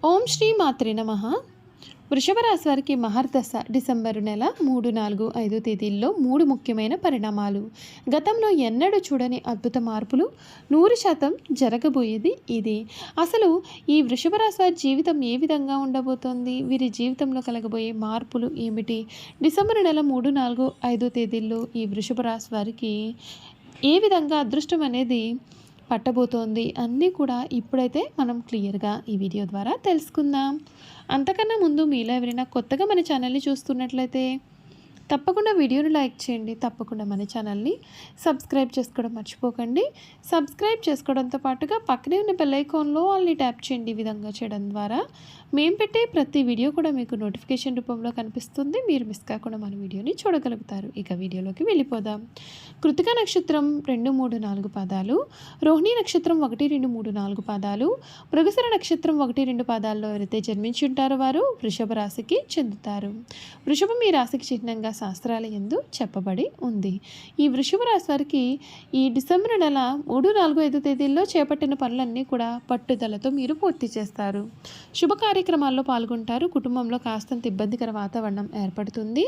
ఓం శ్రీ మాత్రే నమః. వృషభ రాశి వారికి మహర్దశ డిసెంబరు నెల 3, 4, 5 తేదీల్లో 3 ముఖ్యమైన పరిణామాలు. గతంలో ఎన్నడూ చూడని అద్భుత మార్పులు 100% జరగబోయేది ఇది. అసలు ఈ వృషభ రాశి వారి జీవితం ఏ విధంగా ఉండబోతోంది? వీరి జీవితంలో కలగబోయే మార్పులు ఏమిటి? డిసెంబరు నెల 3, 4, 5 తేదీల్లో ఈ వృషభ రాశి వారికి ఏ విధంగా అదృష్టం అనేది పట్టబోతోంది అన్నీ కూడా ఇప్పుడైతే మనం క్లియర్గా ఈ వీడియో ద్వారా తెలుసుకుందాం. అంతకన్నా ముందు మీలో ఎవరైనా కొత్తగా మన ఛానల్ని చూస్తున్నట్లయితే తప్పకుండా వీడియోని లైక్ చేయండి. తప్పకుండా మన ఛానల్ని సబ్స్క్రైబ్ చేసుకోవడం మర్చిపోకండి. సబ్స్క్రైబ్ చేసుకోవడంతో పాటుగా పక్కనే ఉన్న బెల్ ఐకాన్లో ఆల్ని ట్యాప్ చేయండి. ఈ విధంగా చేయడం ద్వారా మేము పెట్టే ప్రతి వీడియో కూడా మీకు నోటిఫికేషన్ రూపంలో కనిపిస్తుంది. మీరు మిస్ కాకుండా మన వీడియోని చూడగలుగుతారు. ఇక వీడియోలోకి వెళ్ళిపోదాం. కృతిక నక్షత్రం 2, 3, 4 పాదాలు, రోహిణి నక్షత్రం 1, 2, 3, 4 పాదాలు, మృగశిర నక్షత్రం 1, 2 పాదాల్లో ఎవరైతే జన్మించి ఉంటారో వారు వృషభ రాశికి చెందుతారు. వృషభం ఈ రాశికి చిహ్నంగా శాస్త్రాల యందు చెప్పబడి ఉంది. ఈ వృషభ రాశి వారికి ఈ డిసెంబర్ నెల 3, 4, 5 తేదీల్లో చేపట్టిన పనులన్నీ కూడా పట్టుదలతో మీరు పూర్తి చేస్తారు. శుభ కార్యక్రమాల్లో పాల్గొంటారు. కుటుంబంలో కాస్తంత ఇబ్బందికర వాతావరణం ఏర్పడుతుంది.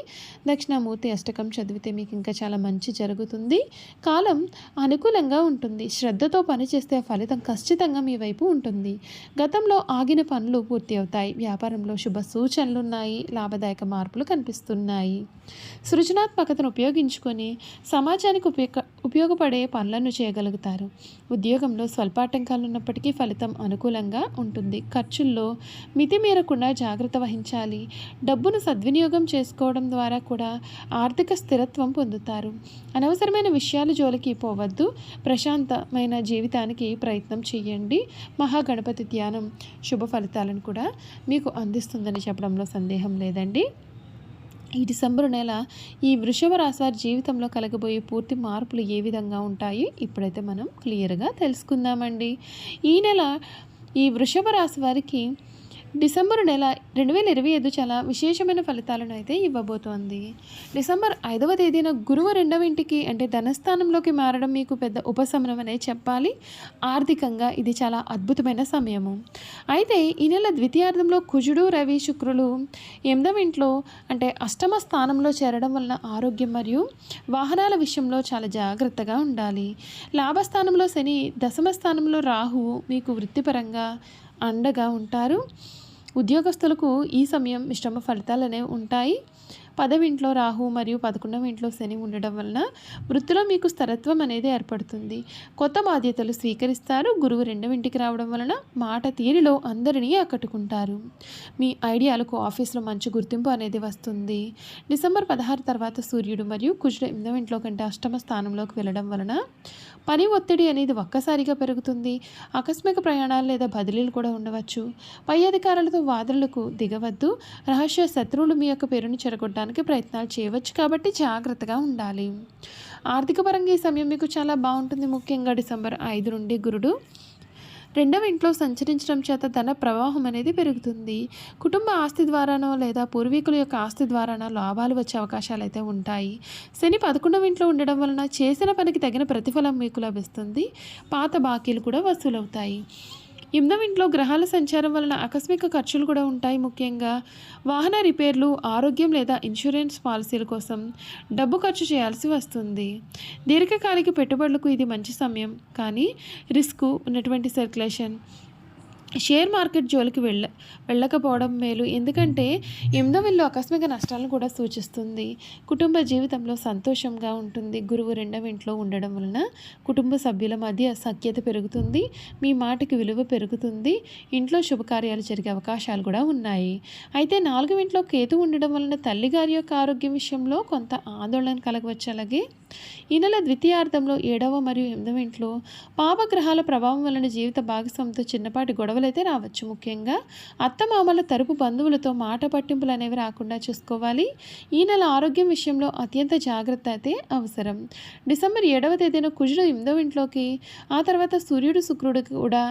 దక్షిణామూర్తి అష్టకం చదివితే మీకు ఇంకా చాలా మంచి జరుగుతుంది. కాలం అనుకూలంగా ఉంటుంది. శ్రద్ధతో పనిచేస్తే ఫలితం ఖచ్చితంగా మీ వైపు ఉంటుంది. గతంలో ఆగిన పనులు పూర్తి అవుతాయి. వ్యాపారంలో శుభ సూచనలు ఉన్నాయి. లాభదాయక మార్పులు కనిపిస్తున్నాయి. సృజనాత్మకతను ఉపయోగించుకొని సమాజానికి ఉపయోగపడే పనులను చేయగలుగుతారు. ఉద్యోగంలో స్వల్పాటంకాలు ఉన్నప్పటికీ ఫలితం అనుకూలంగా ఉంటుంది. ఖర్చుల్లో మితి మీరకుండా జాగ్రత్త వహించాలి. డబ్బును సద్వినియోగం చేసుకోవడం ద్వారా కూడా ఆర్థిక స్థిరత్వం పొందుతారు. అనవసరమైన విషయాల జోలికి పోవద్దు. ప్రశాంతమైన జీవితానికి ప్రయత్నం చేయండి. మహాగణపతి ధ్యానం శుభ ఫలితాలను కూడా మీకు అందిస్తుందని చెప్పడంలో సందేహం లేదండి. ఈ డిసెంబరు నెల ఈ వృషభ రాశి వారి జీవితంలో కలగబోయే పూర్తి మార్పులు ఏ విధంగా ఉంటాయి ఇప్పుడైతే మనం క్లియర్గా తెలుసుకుందామండి. ఈ నెల ఈ వృషభ రాశి వారికి డిసెంబరు నెల 2025 చాలా విశేషమైన ఫలితాలను అయితే ఇవ్వబోతోంది. డిసెంబర్ 5వ తేదీన గురువు 2వ ఇంటికి అంటే ధనస్థానంలోకి మారడం మీకు పెద్ద ఉపశమనం అనే చెప్పాలి. ఆర్థికంగా ఇది చాలా అద్భుతమైన సమయము. అయితే ఈ నెల ద్వితీయార్థంలో కుజుడు, రవి, శుక్రులు 8వ ఇంట్లో అంటే అష్టమ స్థానంలో చేరడం వలన ఆరోగ్యం మరియు వాహనాల విషయంలో చాలా జాగ్రత్తగా ఉండాలి. లాభస్థానంలో శని, దశమ స్థానంలో రాహువు మీకు వృత్తిపరంగా అండగా ఉంటారు. ఉద్యోగస్తులకు ఈ సమయం మిశ్రమ ఫలితాలనే ఉంటాయి. 10వ ఇంట్లో రాహు మరియు 11వ ఇంట్లో శని ఉండడం వలన వృత్తిలో మీకు స్థిరత్వం అనేది ఏర్పడుతుంది. కొత్త బాధ్యతలు స్వీకరిస్తారు. గురువు 2వ ఇంటికి రావడం వలన మాట తీరిలో అందరినీ ఆకట్టుకుంటారు. మీ ఐడియాలకు ఆఫీస్లో మంచి గుర్తింపు అనేది వస్తుంది. డిసెంబర్ 16 తర్వాత సూర్యుడు మరియు కుజుడు 8వ ఇంట్లో కంటే అష్టమ స్థానంలోకి వెళ్ళడం వలన పని ఒత్తిడి అనేది ఒక్కసారిగా పెరుగుతుంది. ఆకస్మిక ప్రయాణాలు లేదా బదిలీలు కూడా ఉండవచ్చు. పై అధికారులతో వాదనలకు దిగవద్దు. రహస్య శత్రువులు మీ యొక్క పేరును చెడగొట్టడానికి ప్రయత్నాలు చేయవచ్చు కాబట్టి జాగ్రత్తగా ఉండాలి. ఆర్థిక పరంగా ఈ సమయం మీకు చాలా బాగుంటుంది. ముఖ్యంగా డిసెంబర్ 5 నుండి గురుడు 2వ ఇంట్లో సంచరించడం చేత ధన ప్రవాహం అనేది పెరుగుతుంది. కుటుంబ ఆస్తి ద్వారానో లేదా పూర్వీకుల యొక్క ఆస్తి ద్వారానో లాభాలు వచ్చే అవకాశాలు అయితే ఉంటాయి. శని 11వ ఇంట్లో ఉండడం వలన చేసిన పనికి తగిన ప్రతిఫలం మీకు లభిస్తుంది. పాత బాకీలు కూడా వసూలవుతాయి. 8వ ఇంట్లో గ్రహాల సంచారం వలన ఆకస్మిక ఖర్చులు కూడా ఉంటాయి. ముఖ్యంగా వాహన రిపేర్లు, ఆరోగ్యం లేదా ఇన్సూరెన్స్ పాలసీల కోసం డబ్బు ఖర్చు చేయాల్సి వస్తుంది. దీర్ఘకాలిక పెట్టుబడులకు ఇది మంచి సమయం, కానీ రిస్క్ ఉన్నటువంటి సర్క్యులేషన్ షేర్ మార్కెట్ జోలికి వెళ్ళకపోవడం మేలు. ఎందుకంటే 8వ ఇల్లు ఆకస్మిక నష్టాలను కూడా సూచిస్తుంది. కుటుంబ జీవితంలో సంతోషంగా ఉంటుంది. గురువు 2వ ఇంట్లో ఉండడం వలన కుటుంబ సభ్యుల మధ్య సఖ్యత పెరుగుతుంది. మీ మాటకి విలువ పెరుగుతుంది. ఇంట్లో శుభకార్యాలు జరిగే అవకాశాలు కూడా ఉన్నాయి. అయితే 4వ ఇంట్లో కేతు ఉండడం వలన తల్లిగారి యొక్క ఆరోగ్యం విషయంలో కొంత ఆందోళన కలగవచ్చు. అలాగే ఈ నెల ద్వితీయార్థంలో 7వ మరియు 8వ ఇంట్లో పాపగ్రహాల ప్రభావం వలన జీవిత భాగస్వామితో చిన్నపాటి గొడవలైతే రావచ్చు. ముఖ్యంగా అత్తమామల తరపు బంధువులతో మాట పట్టింపులు అనేవి రాకుండా చూసుకోవాలి. ఈ నెల ఆరోగ్యం విషయంలో అత్యంత జాగ్రత్త అయితే అవసరం. డిసెంబర్ 7వ తేదీన కుజుడు 8వ ఇంట్లోకి, ఆ తర్వాత సూర్యుడు, శుక్రుడు కూడా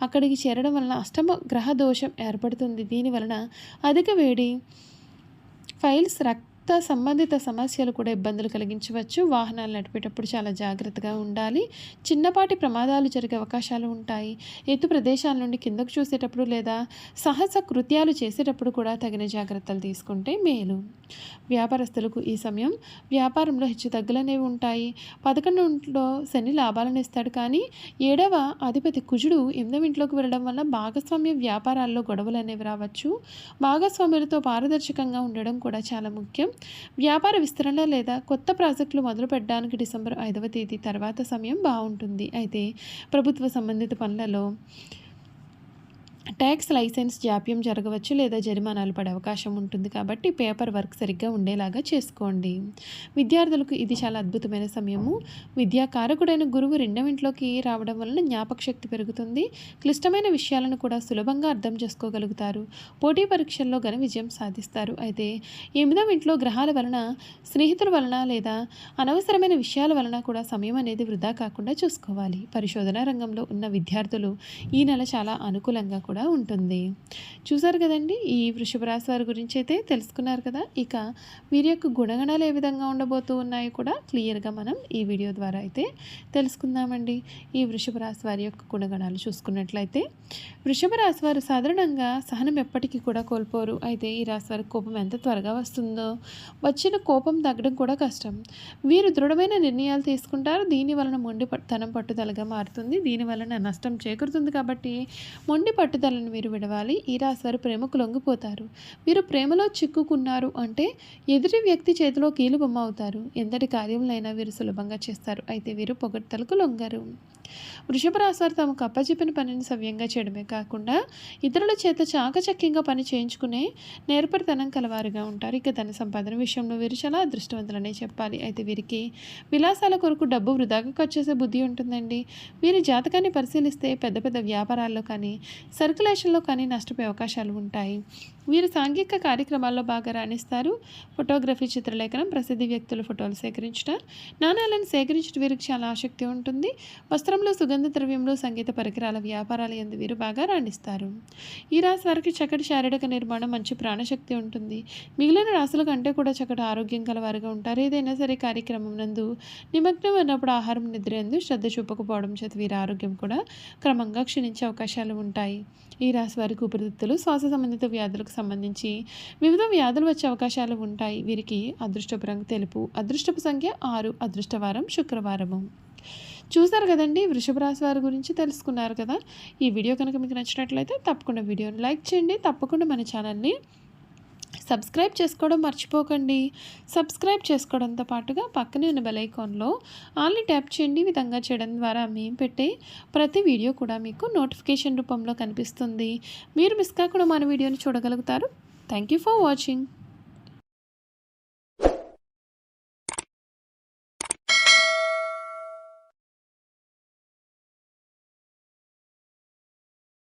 అక్కడికి చేరడం వలన అష్టమ గ్రహ దోషం ఏర్పడుతుంది. దీని వలన అధిక వేడి, ఫైల్స్, రక్త సంబంధిత సమస్యలు కూడా ఇబ్బందులు కలిగించవచ్చు. వాహనాలు నడిపేటప్పుడు చాలా జాగ్రత్తగా ఉండాలి. చిన్నపాటి ప్రమాదాలు జరిగే అవకాశాలు ఉంటాయి. ఎత్తు ప్రదేశాల నుండి కిందకు చూసేటప్పుడు లేదా సాహస కృత్యాలు చేసేటప్పుడు కూడా తగిన జాగ్రత్తలు తీసుకుంటే మేలు. వ్యాపారస్తులకు ఈ సమయం వ్యాపారంలో హెచ్చుతగ్గులనేవి ఉంటాయి. 11వ ఇంట్లో శని లాభాలను ఇస్తాడు, కానీ 7వ అధిపతి కుజుడు 8వ ఇంట్లోకి వెళ్ళడం వల్ల భాగస్వామ్య వ్యాపారాల్లో గొడవలు అనేవి రావచ్చు. భాగస్వాములతో పారదర్శకంగా ఉండడం కూడా చాలా ముఖ్యం. వ్యాపార విస్తరణ లేదా కొత్త ప్రాజెక్టులు మొదలు పెట్టడానికి డిసెంబర్ 5వ తేదీ తర్వాత సమయం బాగుంటుంది. అయితే ప్రభుత్వ సంబంధిత పనులలో ట్యాక్స్ లైసెన్స్ జాప్యం జరగవచ్చు లేదా జరిమానాలు పడే అవకాశం ఉంటుంది, కాబట్టి పేపర్ వర్క్ సరిగ్గా ఉండేలాగా చేసుకోండి. విద్యార్థులకు ఇది చాలా అద్భుతమైన సమయము. విద్యాకారకుడైన గురువు 2వ ఇంట్లోకి రావడం వలన జ్ఞాపక శక్తి పెరుగుతుంది. క్లిష్టమైన విషయాలను కూడా సులభంగా అర్థం చేసుకోగలుగుతారు. పోటీ పరీక్షల్లో ఘన విజయం సాధిస్తారు. అయితే 8వ ఇంట్లో గ్రహాల వలన, స్నేహితుల వలన లేదా అనవసరమైన విషయాల వలన కూడా సమయం అనేది వృధా కాకుండా చూసుకోవాలి. పరిశోధనా రంగంలో ఉన్న విద్యార్థులు ఈ నెల చాలా అనుకూలంగా కూడా ఉంటుంది. చూసారు కదండి, ఈ వృషభ రాశి వారి గురించి అయితే తెలుసుకున్నారు కదా. ఇక వీరి యొక్క గుణగణాలు ఏ విధంగా ఉండబోతూ ఉన్నాయో కూడా క్లియర్గా మనం ఈ వీడియో ద్వారా అయితే తెలుసుకుందామండి. ఈ వృషభ రాశి వారి యొక్క గుణగణాలు చూసుకున్నట్లయితే, వృషభ రాశి వారు సాధారణంగా సహనం ఎప్పటికీ కూడా కోల్పోరు. అయితే ఈ రాశి వారికి కోపం ఎంత త్వరగా వస్తుందో, వచ్చిన కోపం తగ్గడం కూడా కష్టం. వీరు దృఢమైన నిర్ణయాలు తీసుకుంటారు. దీని వలన తనం పట్టుదలగా మారుతుంది. దీని వలన నష్టం చేకూరుతుంది. కాబట్టి మొండి పట్టుదలను మీరు విడవాలి. ఈ రాశి వారు ప్రేమకు లొంగిపోతారు. వీరు ప్రేమలో చిక్కుకున్నారు అంటే ఎదుటి వ్యక్తి చేతిలో కీలుబొమ్మ అవుతారు. ఎంతటి కార్యములైనా వీరు సులభంగా చేస్తారు. అయితే వీరు పొగడ్తలకు లొంగరు. వృషభ రాశి వారు తమకు అప్పచెప్పిన పనిని సవ్యంగా చేయడమే కాకుండా ఇతరుల చేత చాకచక్యంగా పని చేయించుకునే నేర్పరితనం కలవారుగా ఉంటారు. ఇక ధన సంపాదన విషయంలో వీరు చాలా అదృష్టవంతులనే చెప్పాలి. అయితే వీరికి విలాసాల కొరకు డబ్బు వృధాగా ఖర్చు చేసే బుద్ధి ఉంటుందండి. వీరి జాతకాన్ని పరిశీలిస్తే పెద్ద పెద్ద వ్యాపారాల్లో కానీ సర్క్యులేషన్లో కానీ నష్టపోయే అవకాశాలు ఉంటాయి. వీరు సాంఘిక కార్యక్రమాల్లో బాగా రాణిస్తారు. ఫోటోగ్రఫీ, చిత్రలేఖనం, ప్రసిద్ధి వ్యక్తుల ఫోటోలు సేకరించడం, నాణాలను సేకరించడం వీరికి చాలా ఆసక్తి ఉంటుంది. వస్త్రంలో, సుగంధ ద్రవ్యంలో, సంగీత పరికరాల వ్యాపారాలు యందు వీరు బాగా రాణిస్తారు. ఈ రాశి వారికి చక్కటి శారీరక నిర్మాణం, మంచి ప్రాణశక్తి ఉంటుంది. మిగిలిన రాశుల కంటే కూడా చక్కటి ఆరోగ్యం కలవారుగా ఉంటారు. ఏదైనా సరే కార్యక్రమం నందు నిమగ్నం అయినప్పుడు ఆహారం, నిద్ర యందు శ్రద్ధ చూపకపోవడం చేత వీరి ఆరోగ్యం కూడా క్రమంగా క్షీణించే అవకాశాలు ఉంటాయి. ఈ రాశి వారికి ఊపిరితిత్తులు, శ్వాస సంబంధిత వ్యాధులకు సంబంధించి వివిధ వ్యాధులు వచ్చే అవకాశాలు ఉంటాయి. వీరికి అదృష్టపు రంగు తెలుపు, అదృష్టపు సంఖ్య 6, అదృష్టవారం శుక్రవారము. చూసారు కదండి, వృషభ రాశి వారి గురించి తెలుసుకున్నారు కదా. ఈ వీడియో కనుక మీకు నచ్చినట్లయితే తప్పకుండా వీడియోని లైక్ చేయండి. తప్పకుండా మన ఛానల్ని సబ్స్క్రైబ్ చేసుకోవడం మర్చిపోకండి. సబ్స్క్రైబ్ చేసుకోవడంతో పాటుగా పక్కనే ఉన్న బెల్ ఐకాన్లో ఆల్ని ట్యాప్ చేయండి. ఈ విధంగా చేయడం ద్వారా మేము పెట్టే ప్రతి వీడియో కూడా మీకు నోటిఫికేషన్ రూపంలో కనిపిస్తుంది. మీరు మిస్ కాకుండా మన వీడియోని చూడగలుగుతారు. Thank you for watching.